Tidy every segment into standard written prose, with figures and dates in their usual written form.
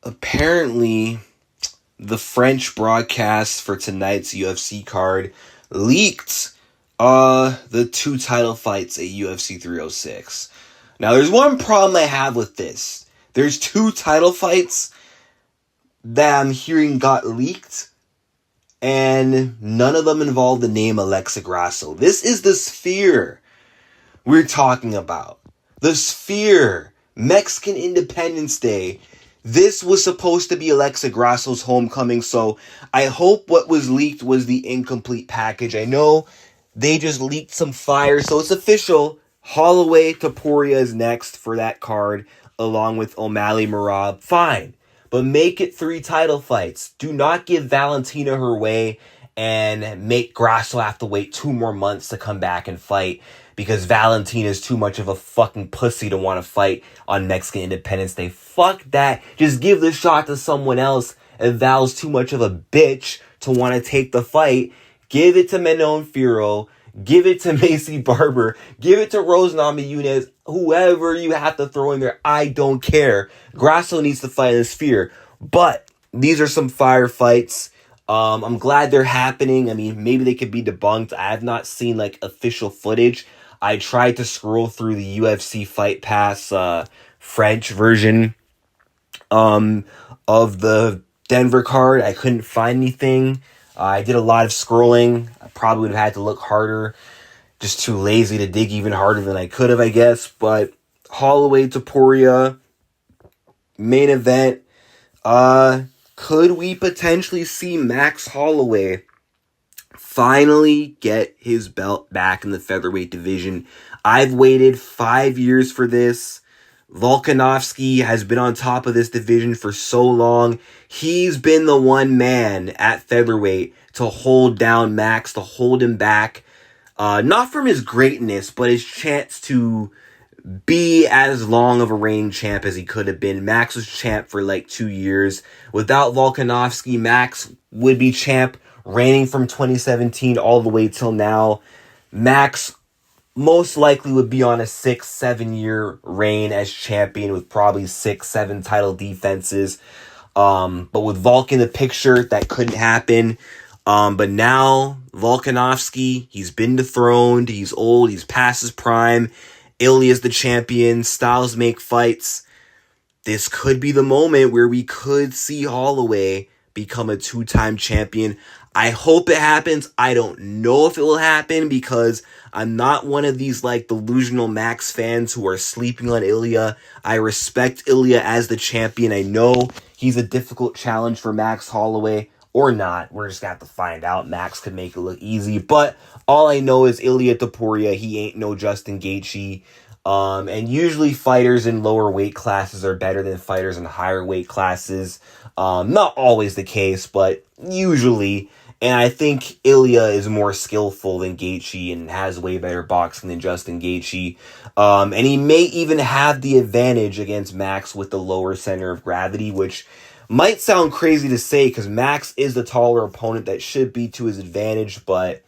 apparently the French broadcast for tonight's UFC card leaked the 2 title fights at UFC 306. Now, there's one problem I have with this. There's 2 title fights that I'm hearing got leaked, and none of them involve the name Alexa Grasso. This is the Sphere we're talking about. The Sphere. Mexican Independence Day. This was supposed to be Alexa Grasso's homecoming, so I hope what was leaked was the incomplete package. I know they just leaked some fire, so it's official. Holloway, Topuria is next for that card, along with O'Malley, Merab. Fine, but make it 3 title fights. Do not give Valentina her way and make Grasso have to wait 2 more months to come back and fight, because Valentina is too much of a fucking pussy to want to fight on Mexican Independence Day. Fuck that. Just give the shot to someone else. If Val's too much of a bitch to want to take the fight, give it to Manon Firo. Give it to Macy Barber. Give it to Rose Namajunas. Whoever you have to throw in there, I don't care. Grasso needs to fight in the Sphere. But these are some fire fights. I'm glad they're happening. I mean, maybe they could be debunked. I have not seen official footage. I tried to scroll through the UFC Fight Pass French version of the Denver card. I couldn't find anything. I did a lot of scrolling. I probably would have had to look harder. Just too lazy to dig even harder than I could have, I guess. But Holloway, Topuria, main event. Could we potentially see Max Holloway finally get his belt back in the featherweight division? I've waited 5 years for this. Volkanovski has been on top of this division for so long. He's been the one man at featherweight to hold down Max, to hold him back. Not from his greatness, but his chance to be as long of a reigning champ as he could have been. Max was champ for 2 years. Without Volkanovski, Max would be champ reigning from 2017 all the way till now. Max most likely would be on a 6-7 year reign as champion with probably 6-7 title defenses. But with Volk in the picture, that couldn't happen. But now Volkanovski, he's been dethroned. He's old. He's past his prime. Ilia is the champion. Styles make fights. This could be the moment where we could see Holloway become a 2-time champion. I hope it happens. I don't know if it will happen, because I'm not one of these delusional Max fans who are sleeping on Ilia. I respect Ilia as the champion. I know he's a difficult challenge for Max Holloway, or not. We're just going to have to find out. Max could make it look easy, but all I know is Ilia Topuria, he ain't no Justin Gaethje. And usually fighters in lower weight classes are better than fighters in higher weight classes. Not always the case, but usually. And I think Ilia is more skillful than Gaethje and has way better boxing than Justin Gaethje. And he may even have the advantage against Max with the lower center of gravity, which might sound crazy to say because Max is the taller opponent. That should be to his advantage, but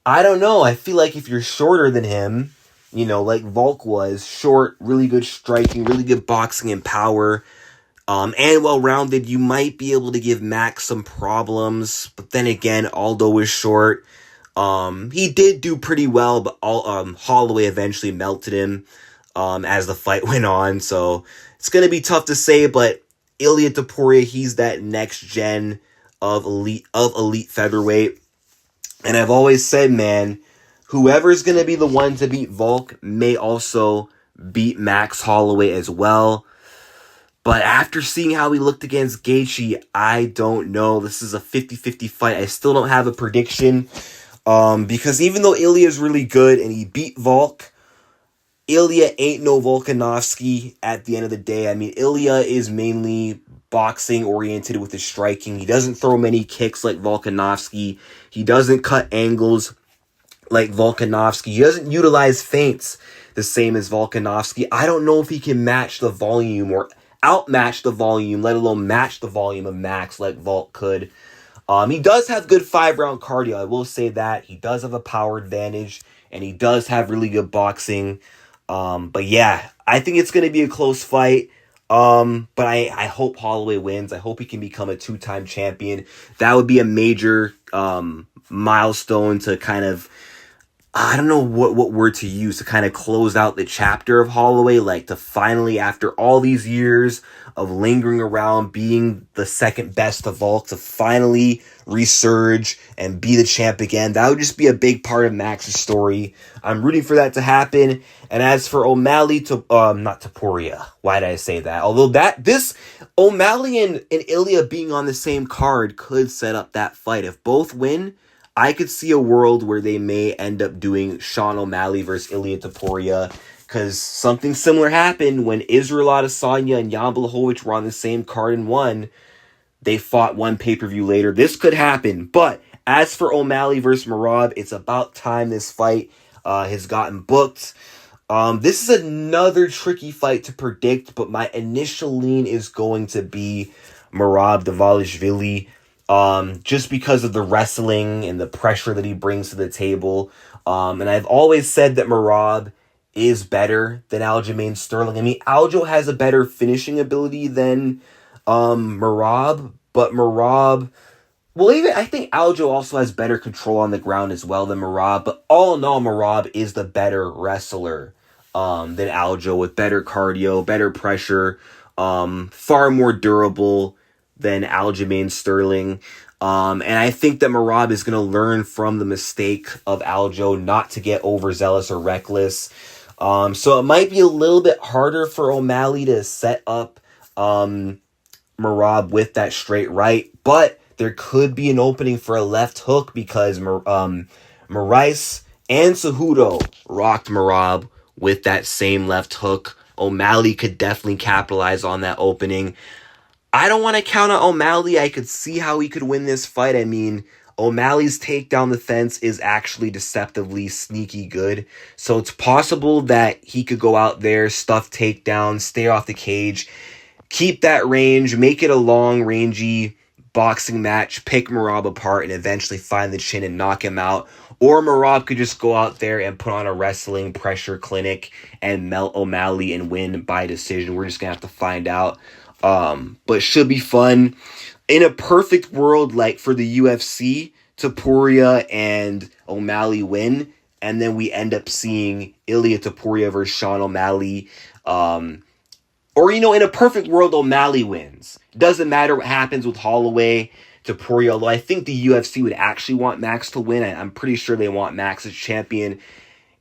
I don't know. I feel like if you're shorter than him, like Volk was, short, really good striking, really good boxing and power, and well-rounded, you might be able to give Max some problems. But then again, Aldo is short. He did do pretty well, but Holloway eventually melted him as the fight went on. So it's going to be tough to say, but Ilia Topuria, he's that next gen of elite featherweight. And I've always said, man, whoever's going to be the one to beat Volk may also beat Max Holloway as well. But after seeing how he looked against Gaethje, I don't know. This is a 50-50 fight. I still don't have a prediction. Because even though Ilia is really good and he beat Volk, Ilia ain't no Volkanovski at the end of the day. I mean, Ilia is mainly boxing oriented with his striking. He doesn't throw many kicks like Volkanovski. He doesn't cut angles like Volkanovski. He doesn't utilize feints the same as Volkanovski. I don't know if he can match the volume or outmatch the volume, let alone match the volume of Max like Volk could. He does have good 5-round cardio. I will say that. He does have a power advantage, and he does have really good boxing. But yeah, I think it's going to be a close fight. But I hope Holloway wins. I hope he can become a 2-time champion. That would be a major milestone to kind of, I don't know what word to use to kind of close out the chapter of Holloway, like to finally, after all these years of lingering around, being the second best of all, to finally resurge and be the champ again. That would just be a big part of Max's story. I'm rooting for that to happen. And as for O'Malley to, not Topuria. Why did I say that? Although this O'Malley and Ilia being on the same card could set up that fight. If both win, I could see a world where they may end up doing Sean O'Malley versus Ilia Topuria, because something similar happened when Israel Adesanya and Jan Blachowicz were on the same card and won. They fought one pay-per-view later. This could happen. But as for O'Malley versus Merab, it's about time this fight has gotten booked. This is another tricky fight to predict, but my initial lean is going to be Merab Dvalishvili. Just because of the wrestling and the pressure that he brings to the table. And I've always said that Merab is better than Aljamain Sterling. I mean, Aljo has a better finishing ability than Merab, but Merab, well, even I think Aljo also has better control on the ground as well than Merab, but all in all, Merab is the better wrestler than Aljo, with better cardio, better pressure, far more durable than Aljamain Sterling. And I think that Merab is going to learn from the mistake of Aljo not to get overzealous or reckless. So it might be a little bit harder for O'Malley to set up Merab with that straight right, but there could be an opening for a left hook because Moraes and Cejudo rocked Merab with that same left hook. O'Malley could definitely capitalize on that opening. I don't want to count on O'Malley. I could see how he could win this fight. I mean, O'Malley's takedown defense is actually deceptively sneaky good. So it's possible that he could go out there, stuff takedowns, stay off the cage, keep that range, make it a long, rangy boxing match, pick Merab apart, and eventually find the chin and knock him out. Or Merab could just go out there and put on a wrestling pressure clinic and melt O'Malley and win by decision. We're just going to have to find out. But should be fun. In a perfect world, like for the UFC, Topuria and O'Malley win, and then we end up seeing Ilia Topuria versus Sean O'Malley. Or, in a perfect world, O'Malley wins. Doesn't matter what happens with Holloway, Topuria, although I think the UFC would actually want Max to win. I'm pretty sure they want Max as champion.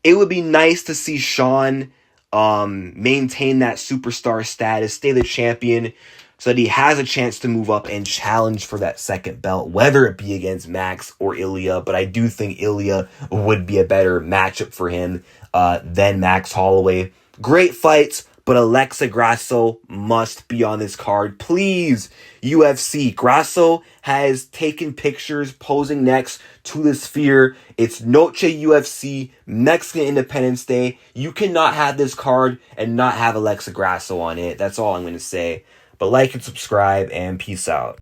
It would be nice to see Sean maintain that superstar status, stay the champion, so that he has a chance to move up and challenge for that second belt, whether it be against Max or Ilia. But I do think Ilia would be a better matchup for him than Max Holloway. Great fights, but Alexa Grasso must be on this card. Please, UFC. Grasso has taken pictures posing next to the Sphere. It's Noche UFC, Mexican Independence Day. You cannot have this card and not have Alexa Grasso on it. That's all I'm going to say. But like and subscribe, and peace out.